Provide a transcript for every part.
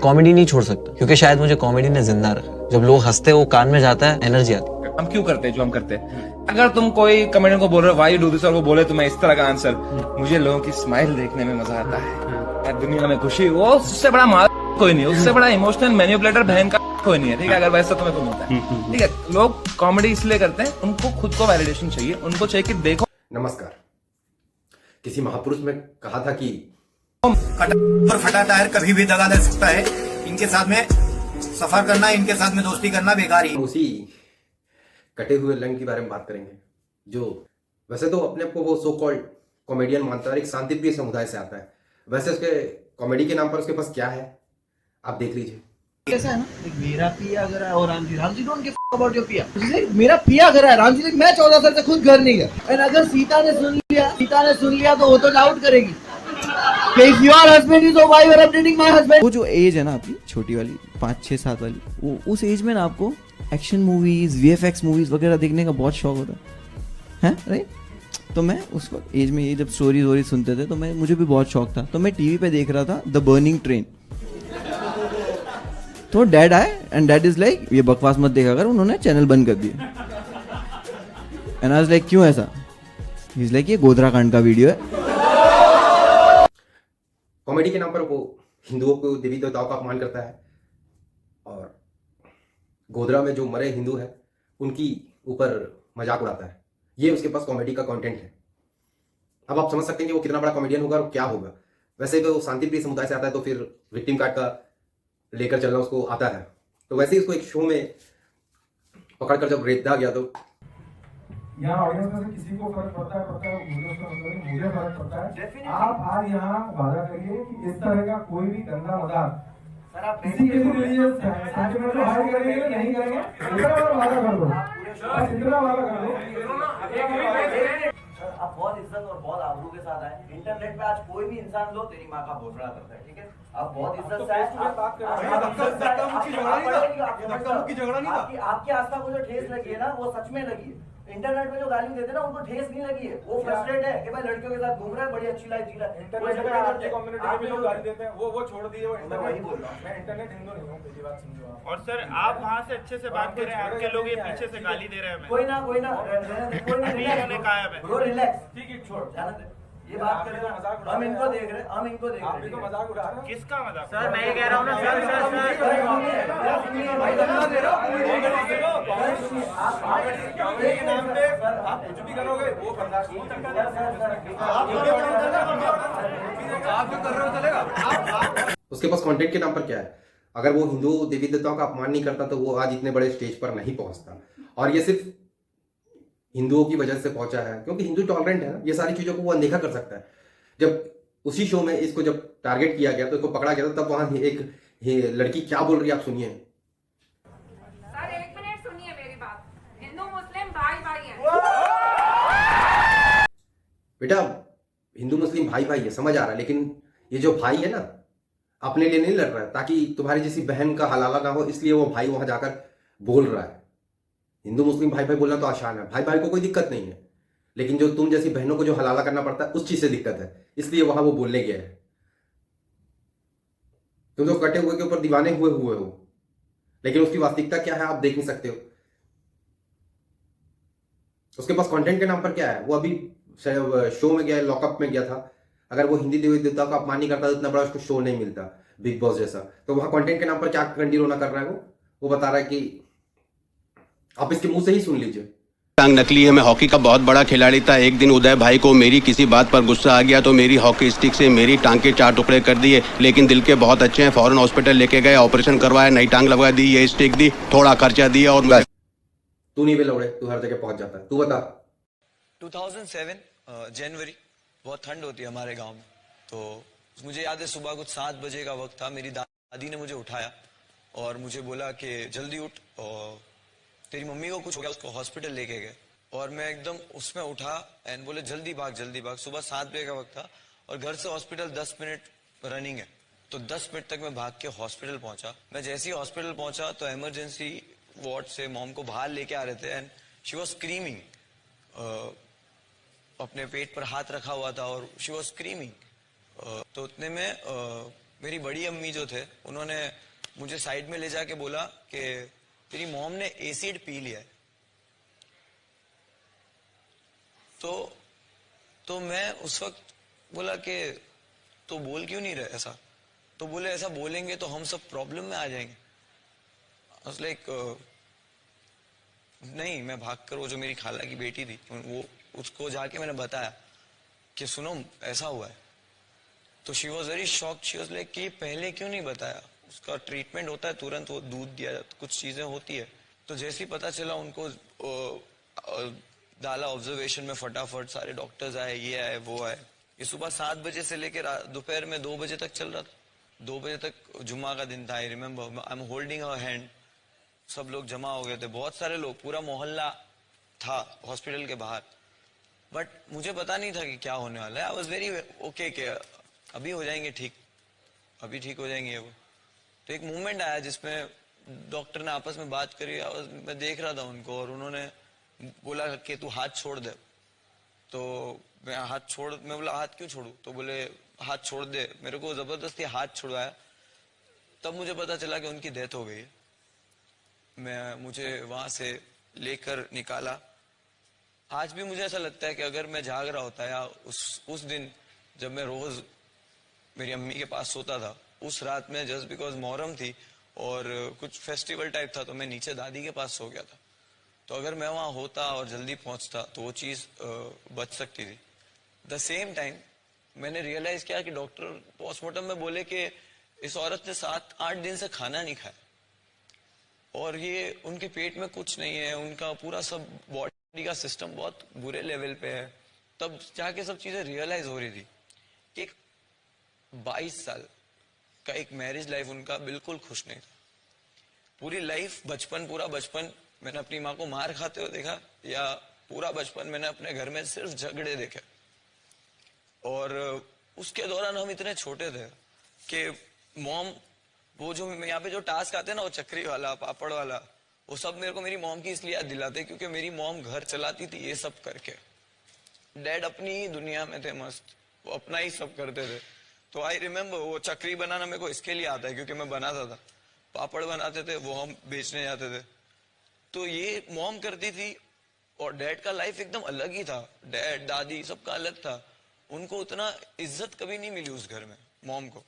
Comedy नहीं छोड़ सकता, क्योंकि शायद मुझे कॉमेडी ने जिंदा रखा। जब लोग हंसते हैं वो कान में जाता है, एनर्जी आती है। हम क्यों करते हैं जो हम करते हैं? अगर तुम कोई कमेडियन को बोल रहे हो व्हाई यू डू दिस और वो बोले तुम्हें इस तरह का आंसर, मुझे लोगों की स्माइल देखने में मजा आता है यार, दुनिया में खुशी, वो उससे बड़ा माल कोई नहीं, उससे बड़ा इमोशनल मैनिपुलेटर बहन का कोई नहीं है, ठीक है? अगर वैसा तुम्हें को मिलता है, ठीक है? लोग कॉमेडी इसलिए करते हैं, उनको खुद को वैलिडेशन चाहिए, उनको चाहिए कि देखो। नमस्कार। किसी महापुरुष में कहा था कि और फटा टायर कभी भी दगा दे सकता है। इनके साथ में सफर करना, इनके साथ में दोस्ती करना बेकार ही। उसी कटे हुए लंग के बारे में बात करेंगे, जो वैसे तो अपने आप को वो सो कॉल्ड कॉमेडियन मानता है और एक शांतिप्रिय समुदाय से आता है। वैसे उसके कॉमेडी के नाम पर उसके पास क्या है आप देख लीजिए। कैसा है ना, मेरा पिया घर है और Ram ji don't give about your पिया। मेरा पिया घर है, राम जी मैं 14 साल से खुद घर नहीं गया। एंड अगर सीता ने सुन लिया तो वो तो डाउट करेगी। If your husband is, why you are updating my husband? वो जो एज है ना आपकी छोटी वाली 5, 6, 7 वाली, वो उस एज में ना आपको एक्शन मूवीज, VFX मूवीज वगैरह देखने का बहुत शौक होता है राइट? तो मैं उस वक्त एज में ये जब स्टोरीज वोरीज सुनते थे तो मुझे भी बहुत शौक था। तो मैं टीवी पे देख रहा था द बर्निंग ट्रेन। तो डैड आए एंड डैड इज लाइक ये बकवास मत देखा कर, उन्होंने चैनल बंद कर दिया। एंड आई वाज लाइक क्यों ऐसा? ही इज लाइक ये गोधरा कांड का वीडियो है। कॉमेडी के नाम पर वो हिंदुओं को, देवी देवताओं का अपमान करता है और गोधरा में जो मरे हिंदू हैं उनकी ऊपर मजाक उड़ाता है। ये उसके पास कॉमेडी का कंटेंट है। अब आप समझ सकते हैं कि वो कितना बड़ा कॉमेडियन होगा और क्या होगा। वैसे वो शांतिप्रिय समुदाय से आता है तो फिर विक्टिम कार्ड का लेकर चलना उसको आता है। तो वैसे ही उसको एक शो में पकड़कर जब रेता गया तो यहाँ ऑडियंस में से किसी को फर्क पड़ता है मुझे उसका मतलब नहीं, मुझे फर्क पड़ता है। आप आज यहाँ वादा करिए कि इस तरह का कोई भी गंदा मजाक किसी के लिए सेंटिमेंट को हाइड करेंगे नहीं करेंगे, इतना वादा कर दो, बस इतना वादा कर दो। आप बहुत इज्जत और बहुत आबरू के साथ आए। इंटरनेट पे आज कोई भी इंसान लो तेरी माँ का भोसड़ा करता है, ठीक है? आप बहुत इज्जत से आए। आपकी आस्था को जो ठेस लगी है ना वो सच में लगी है। इंटरनेट पे जो गाली देते हैं ना उनको ठेस नहीं लगी है, वो फ्रस्ट्रेट है कि भाई लड़कियों के साथ घूम रहा है, बड़ी अच्छी लाइफ जी रहा है। इंटरनेट पे आपकी कम्युनिटी के भी लोग गाली देते हैं, वो छोड़ दिए। वो वही बोल रहा हूँ, मैं इंटरनेट हिंदू नहीं हूँ, पहली बात समझो आप। और सर आप वहाँ से अच्छे से बात कर रहे हैं, आपके लोग ये पीछे से गाली दे रहे हैं। कोई ना ब्रो रिलैक्स, ठीक है छोड़ जाना दे। ये बात कर रहे हैं हम इनको देख रहे हैं, आप भी तो मजाक उड़ा रहे हैं। किसका मजाक? सर मैं ये कह रहा हूँ ना सर आप कुछ भी करोगे वो बर्दाश्त नहीं आप जो कर रहे हो चलेगा। उसके पास कंटेंट के नाम पर क्या है? अगर वो हिंदू देवी देवताओं का अपमान नहीं करता तो वो आज इतने बड़े स्टेज पर नहीं पहुंचता। और ये सिर्फ हिंदुओं की वजह से पहुंचा है क्योंकि हिंदू टॉलरेंट है ना, ये सारी चीजों को वो अनदेखा कर सकता है। जब उसी शो में इसको जब टारगेट किया गया तो इसको पकड़ा गया था, तब वहां एक लड़की क्या बोल रही है आप सुनिए। सर 1 मिनट सुनिए मेरी बात। हिंदू मुस्लिम भाई भाई है। बेटा हिंदू मुस्लिम भाई भाई है, समझ आ रहा है, लेकिन ये जो भाई है ना अपने लिए नहीं लड़ रहा है ताकि तुम्हारी जैसी बहन का हलाला ना हो, इसलिए वो भाई वहां जाकर बोल रहा है। हिंदू मुस्लिम भाई भाई बोलना तो आसान है, भाई भाई को कोई दिक्कत नहीं है, लेकिन जो तुम जैसी बहनों को जो हलाला करना पड़ता है उस चीज से दिक्कत है, इसलिए वहां वो बोलने गया है। तुम तो कटे हुए के ऊपर दीवाने हुए हो, लेकिन उसकी वास्तविकता क्या है आप देख नहीं सकते हो। उसके पास कंटेंट के नाम पर क्या है? वो अभी शो में गया, लॉकअप में गया था। अगर वो हिंदी देवी देवता का अपमान नहीं करता तो इतना बड़ा उसको शो नहीं मिलता बिग बॉस जैसा। तो वहां कंटेंट के नाम पर क्या कंडी रोना कर रहा है वो बता रहा है कि आप इसके मुंह से ही सुन लीजिए। टांग नकली है, मैं हॉकी का बहुत बड़ा खिलाड़ी था। एक दिन उदय भाई को मेरी किसी बात पर गुस्सा आ गया तो मेरी हॉकी स्टिक से मेरी टांग के 4 टुकड़े कर दिए, लेकिन दिल के बहुत अच्छे हैं, फौरन हॉस्पिटल लेके गए, ऑपरेशन करवाया, नई टांग लगवा दी, ये स्टिक दी, थोड़ा खर्चा दिया और बस। तू नहीं बेलौड़े, तू हर जगह पहुंच जाता है। तू बता। 2007 जनवरी, बहुत ठंड होती है हमारे गाँव में, तो मुझे याद है सुबह कुछ 7 बजे का वक्त था। मेरी दादी ने मुझे उठाया और मुझे बोला कि जल्दी उठ और तेरी मम्मी को कुछ हो गया, उसको हॉस्पिटल लेके गए। और मैं एकदम उसमें उठा एंड बोले जल्दी भाग जल्दी भाग। सुबह 7 बजे का वक्त था और घर से हॉस्पिटल 10 मिनट रनिंग है, तो 10 मिनट तक मैं भाग के हॉस्पिटल पहुंचा। मैं जैसे ही हॉस्पिटल पहुंचा तो इमरजेंसी वार्ड से मॉम को बाहर लेके आ रहे थे एंड शी वॉज स्क्रीमिंग। अपने पेट पर हाथ रखा हुआ था और शी वॉज स्क्रीमिंग। तो उतने में मेरी बड़ी अम्मी जो थे उन्होंने मुझे साइड में ले जाके बोला कि तेरी मॉम ने एसिड पी लिया है। तो मैं उस वक्त बोला कि तो बोल क्यों नहीं रहे ऐसा? तो बोले ऐसा बोलेंगे तो हम सब प्रॉब्लम में आ जाएंगे। लाइक नहीं, मैं भागकर वो जो मेरी खाला की बेटी थी वो उसको जाके मैंने बताया कि सुनो ऐसा हुआ है। तो she was very shocked. She was like कि पहले क्यों नहीं बताया? उसका ट्रीटमेंट होता है, तुरंत वो दूध दिया जाता, कुछ चीजें होती है। तो जैसे ही पता चला उनको डाला ऑब्जर्वेशन में, फटाफट सारे डॉक्टर्स आए, ये आए वो आए। ये सुबह 7 बजे से लेकर दोपहर में 2 बजे तक चल रहा था। 2 बजे तक जुम्मा का दिन था। I remember I am holding a hand. सब लोग जमा हो गए थे, बहुत सारे लोग, पूरा मोहल्ला था हॉस्पिटल के बाहर। बट मुझे पता नहीं था कि क्या होने वाला है। आई वॉज वेरी ओके कि अभी हो जाएंगे ठीक, अभी ठीक हो जाएंगे वो। तो एक मूवमेंट आया जिसमें डॉक्टर ने आपस में बात करी। मैं देख रहा था उनको और उन्होंने बोला कि तू हाथ छोड़ दे। तो मैं बोला हाथ क्यों छोड़ू? तो बोले हाथ छोड़ दे। मेरे को जबरदस्ती हाथ छुड़वाया। तब मुझे पता चला कि उनकी डेथ हो गई है। मुझे वहां से लेकर निकाला। आज भी मुझे ऐसा लगता है कि अगर मैं जाग रहा होता या उस दिन जब मैं रोज मेरी अम्मी के पास सोता था, उस रात में जस्ट बिकॉज मोहर्रम थी और कुछ फेस्टिवल टाइप था, तो मैं नीचे दादी के पास सो गया था। तो अगर मैं वहां होता और जल्दी पहुंचता तो वो चीज बच सकती थी। द सेम टाइम मैंने रियलाइज किया कि डॉक्टर पोस्टमार्टम में बोले कि इस औरत ने 7-8 दिन से खाना नहीं खाया और ये उनके पेट में कुछ नहीं है, उनका पूरा सब बॉडी का सिस्टम बहुत बुरे लेवल पे है। तब जाके सब चीजें रियलाइज हो रही थी कि 22 साल का एक मैरिज लाइफ उनका बिल्कुल खुश नहीं था। पूरी लाइफ, पूरा बचपन मैंने अपनी माँ को मार खाते हुए देखा, या पूरा बचपन मैंने अपने घर में सिर्फ झगड़े देखे। और उसके दौरान हम इतने छोटे थे कि मॉम, वो जो यहाँ पे जो टास्क आते हैं ना, वो चक्री वाला, पापड़ वाला, वो सब मेरे को मेरी मॉम की इसलिए याद दिलाते क्योंकि मेरी मॉम घर चलाती थी ये सब करके। डैड अपनी ही दुनिया में थे मस्त, वो अपना ही सब करते थे। तो आई रिमेम्बर वो चक्री बनाना मेरे को इसके लिए आता है क्योंकि मैं बनाता था। पापड़ बनाते थे वो हम बेचने जाते थे। तो ये मॉम करती थी और डैड का लाइफ एकदम अलग ही था। डैड दादी सबका अलग था। उनको उतना इज्जत कभी नहीं मिली उस घर में। मॉम को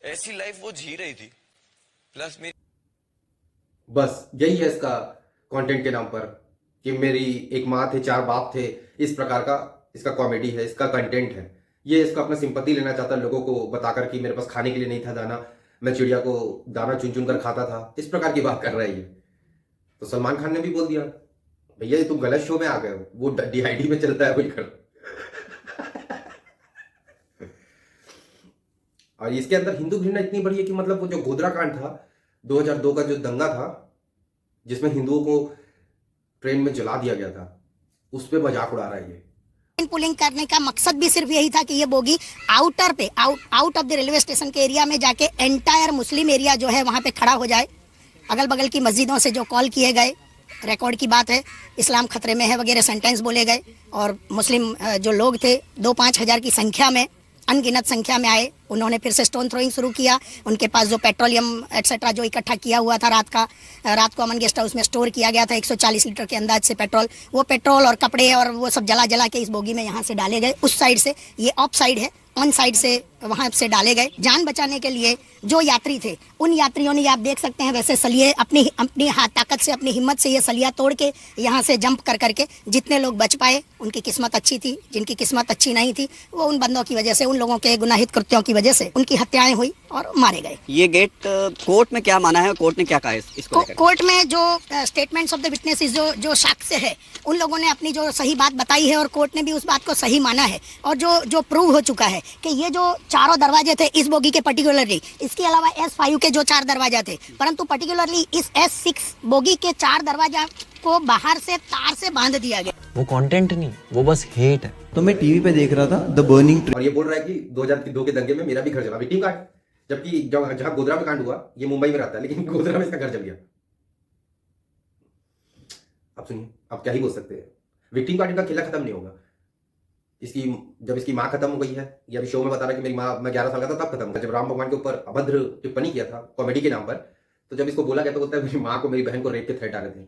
ऐसी लाइफ वो जी रही थी। प्लस मेरी बस यही है इसका कंटेंट के नाम पर कि मेरी एक माँ थे, 4 बाप थे। इस प्रकार का इसका कॉमेडी है, इसका कंटेंट है। ये इसका अपना सिंपैथी लेना चाहता है, लोगों को बताकर कि मेरे पास खाने के लिए नहीं था दाना, मैं चिड़िया को दाना चुन चुन कर खाता था। इस प्रकार की बात कर रहा है ये। तो सलमान खान ने भी बोल दिया, भैया ये तुम गलत शो में आ गए हो, वो DID में चलता है बोलकर। और इसके अंदर हिंदू घृणा इतनी बड़ी है कि मतलब वो जो गोधरा कांड था 2002 का, जो दंगा था जिसमें हिंदुओं को ट्रेन में जला दिया गया था, उस पे मजाक उड़ा रहा है ये। पुलिंग करने का मकसद भी सिर्फ यही था कि ये bogie out of the railway station के एरिया में जाके एंटायर मुस्लिम एरिया जो है वहां पे खड़ा हो जाए। अगल बगल की मस्जिदों से जो कॉल किए गए, रिकॉर्ड की बात है, इस्लाम खतरे में है वगैरह सेंटेंस बोले गए और मुस्लिम जो लोग थे 2-5 हजार की संख्या में, अनगिनत संख्या में आए। उन्होंने फिर से स्टोन थ्रोइंग शुरू किया। उनके पास जो पेट्रोलियम एक्सेट्रा जो इकट्ठा किया हुआ था रात को अमन गेस्ट हाउस में स्टोर किया गया था 140 लीटर के अंदाज से पेट्रोल, वो पेट्रोल और कपड़े और वो सब जला के इस बोगी में यहाँ से डाले गए। उस साइड से, ये ऑफ साइड है, ऑन साइड से वहां से डाले गए। जान बचाने के लिए जो यात्री थे उन यात्रियों ने, आप देख सकते हैं वैसे सलिए अपनी हाथ ताकत से, अपनी हिम्मत से ये सलिया तोड़ के यहाँ से जंप कर करके जितने लोग बच पाए उनकी किस्मत अच्छी थी। जिनकी किस्मत अच्छी नहीं थी वो उन बंदों की वजह से, उन लोगों के गुनाहित कृत्यों की वजह से उनकी हत्याएं हुई और मारे गए। ये गेट कोर्ट में क्या माना है, कोर्ट ने क्या कहा है इसको लेकर? कोर्ट में जो स्टेटमेंट्स ऑफ द विटनेसेस जो साक्ष्य है उन लोगों ने अपनी जो सही बात बताई है और कोर्ट ने भी उस बात को सही माना है। और जो प्रूव हो चुका है कि ये जो 4 दरवाजे थे इस बोगी के पर्टिकुलरली, इसके अलावा S5 के जो 4 दरवाजा थे, परंतु पर्टिकुलरली इस S6 बोगी के 4 दरवाजा को बाहर से तार से बांध दिया गया। वो कंटेंट नहीं, वो बस हेट है। तो मैं टीवी पे देख रहा था द बर्निंग ट्री, और ये बोल रहा है कि 2002 के दंगे में मेरा भी घर जला, विक्टिम कार्ड। जबकि जहां गोधरा में कांड हुआ, ये मुंबई में रहता है, लेकिन गोधरा में इसका घर जल गया। अब सुनिए, आप क्या ही बोल सकते हैं। विक्टिम कार्ड का खेला खत्म नहीं होगा। इसकी जब इसकी माँ खत्म हो गई है, ये अभी शो में बता रहा है कि मेरी माँ, मैं 11 साल का था तब खत्म हुआ, जब राम भगवान के ऊपर अभद्र टिप्पणी किया था कॉमेडी के नाम पर, तो जब इसको बोला गया तो बोलता है मेरी माँ को, मेरी बहन को रेप के थ्रेट आ रहे थे।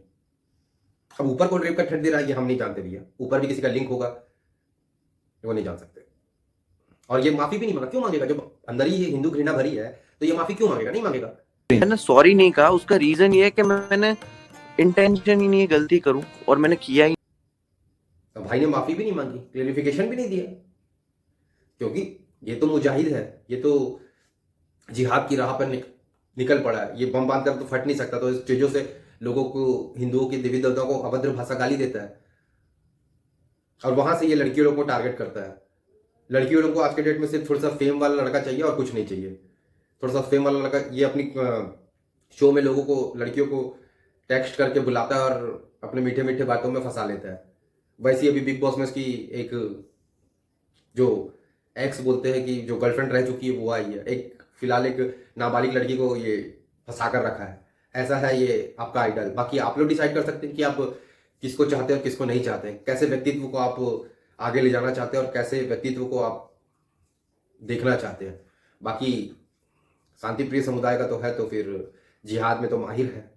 अब ऊपर कौन रेप का थ्रेट दे रहा है ये हम नहीं जानते भैया, ऊपर भी किसी का लिंक होगा वो नहीं जान सकते। और ये माफी भी नहीं मांगा, क्यों मांगेगा? जब अंदर ही ये हिंदू घृणा भरी है तो ये माफी क्यों मांगेगा? नहीं मांगेगा। मैंने सॉरी नहीं कहा, उसका रीजन ये है कि मैंने इंटेंशन ही नहीं है गलती करूं और मैंने किया ही। तो भाई ने माफी भी नहीं मांगी, क्लेरिफिकेशन भी नहीं दिया, क्योंकि ये तो मुजाहिद है, ये तो जिहाद की राह पर निकल पड़ा है, ये बम बांध कर तो फट नहीं सकता, तो इस चीजों से लोगों को, हिंदुओं के देवी देवताओं को अभद्र भाषा गाली देता है और वहां से ये लड़कियों लोगों को टारगेट करता है। लड़कियों लोगों को आज के डेट में सिर्फ थोड़ा सा फेम वाला लड़का चाहिए और कुछ नहीं चाहिए, थोड़ा सा फेम वाला लड़का। ये अपनी शो में लोगों को, लड़कियों को टेक्स्ट करके बुलाता है और अपने मीठे मीठे बातों में फंसा लेता है। वैसे अभी बिग बॉस में इसकी एक जो एक्स बोलते हैं कि जो गर्लफ्रेंड रह चुकी है वो आई है, एक फिलहाल एक नाबालिग लड़की को ये फंसा कर रखा है। ऐसा है ये आपका आइडल। बाकी आप लोग डिसाइड कर सकते हैं कि आप किसको चाहते हैं और किसको नहीं चाहते हैं, कैसे व्यक्तित्व को आप आगे ले जाना चाहते हैं और कैसे व्यक्तित्व को आप देखना चाहते हैं। बाकी शांति प्रिय समुदाय का तो है, तो फिर जिहाद में तो माहिर है।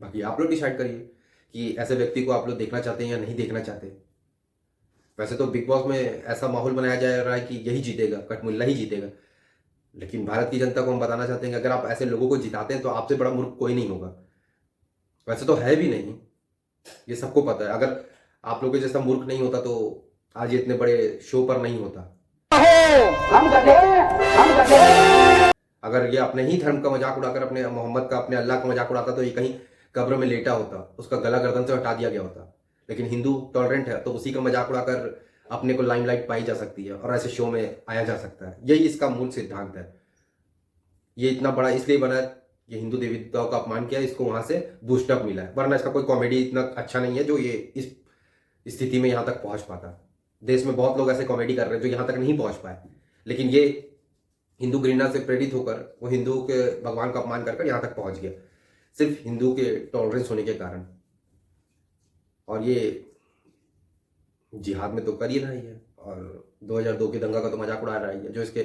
बाकी आप लोग डिसाइड करिए कि ऐसे व्यक्ति को आप लोग देखना चाहते हैं या नहीं देखना चाहते। वैसे तो बिग बॉस में ऐसा माहौल बनाया जा रहा है कि यही जीतेगा, कटमुल्ला ही जीतेगा, लेकिन भारत की जनता को हम बताना चाहते हैं कि अगर आप ऐसे लोगों को जिताते हैं तो आपसे बड़ा मूर्ख कोई नहीं होगा। वैसे तो है भी नहीं, ये सबको पता है। अगर आप लोगों जैसा मूर्ख नहीं होता तो आज ये इतने बड़े शो पर नहीं होता। अगर ये अपने ही धर्म का मजाक उड़ाकर, अपने मोहम्मद का, अपने अल्लाह का मजाक उड़ाता तो ये कहीं कब्र में लेटा होता, उसका गला गर्दन से हटा दिया गया होता। लेकिन हिंदू टॉलरेंट है तो उसी का मजाक उड़ाकर अपने को लाइमलाइट पाई जा सकती है और ऐसे शो में आया जा सकता है। यही इसका मूल सिद्धांत है। ये इतना बड़ा इसलिए बना है, ये हिंदू देवी देवताओं का अपमान किया, इसको वहां से बूस्टअप मिला है, वरना इसका कोई कॉमेडी इतना अच्छा नहीं है जो ये इस स्थिति में यहाँ तक पहुंच पाता। देश में बहुत लोग ऐसे कॉमेडी कर रहे हैं जो यहाँ तक नहीं पहुंच पाए, लेकिन ये हिंदू घृणा से प्रेरित होकर वो हिंदू के भगवान का अपमान कर यहाँ तक पहुंच गया, सिर्फ हिंदू के टॉलरेंस होने के कारण। और ये जिहाद में तो कर ही रहा ही है और 2002 के दंगा का तो मजाक उड़ा रहा ही है, जो इसके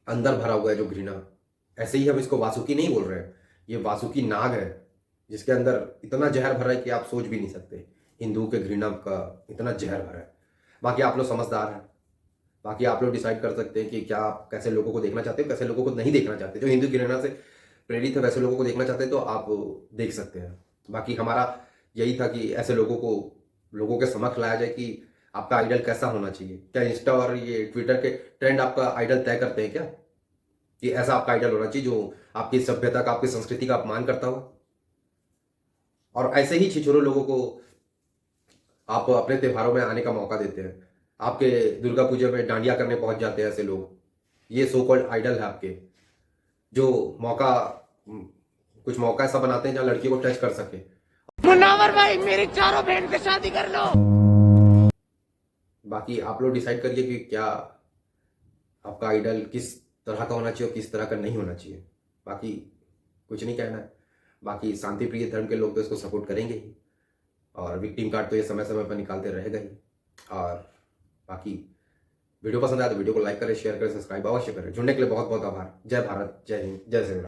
अंदर भरा हुआ है जो घृणा। ऐसे ही हम इसको वासुकी नहीं बोल रहे हैं, ये वासुकी नाग है जिसके अंदर इतना जहर भरा है कि आप सोच भी नहीं सकते। हिंदू के घृणा का इतना जहर भरा है। बाकी आप लोग समझदार हैं, बाकी आप लोग डिसाइड कर सकते हैं कि क्या आप कैसे लोगों को देखना चाहते हो, कैसे लोगों को नहीं देखना चाहते। जो हिंदू घृणा से प्रेरित है वैसे लोगों को देखना चाहते हैं तो आप देख सकते हैं। बाकी हमारा यही था कि ऐसे लोगों को लोगों के समक्ष लाया जाए कि आपका आइडल कैसा होना चाहिए। क्या इंस्टा और ये ट्विटर के ट्रेंड आपका आइडल तय करते हैं क्या, कि ऐसा आपका आइडल होना चाहिए जो आपकी सभ्यता का, आपकी संस्कृति का अपमान करता हो? और ऐसे ही छिछोरे लोगों को आप अपने त्योहारों में आने का मौका देते हैं, आपके दुर्गा पूजा में डांडिया करने पहुंच जाते हैं ऐसे लोग। ये सो कॉल्ड आइडल है आपके, जो मौका, कुछ मौका ऐसा बनाते हैं जहां लड़कियों को टच कर सके। मुन्नावर भाई मेरी चारों बहन से शादी कर लो। बाकी आप लोग डिसाइड करिए कि क्या आपका आइडल किस तरह का होना चाहिए और किस तरह का नहीं होना चाहिए। बाकी कुछ नहीं कहना है। बाकी शांति प्रिय धर्म के लोग तो इसको सपोर्ट करेंगे ही और विक्टिम कार्ड तो ये समय समय पर निकालते रहेगा ही। और बाकी वीडियो पसंद आया तो वीडियो को लाइक करें, शेयर करें, सब्सक्राइब अवश्य करें। जुड़ने के लिए बहुत बहुत आभार। जय भारत, जय हिंद, जय श्री राम।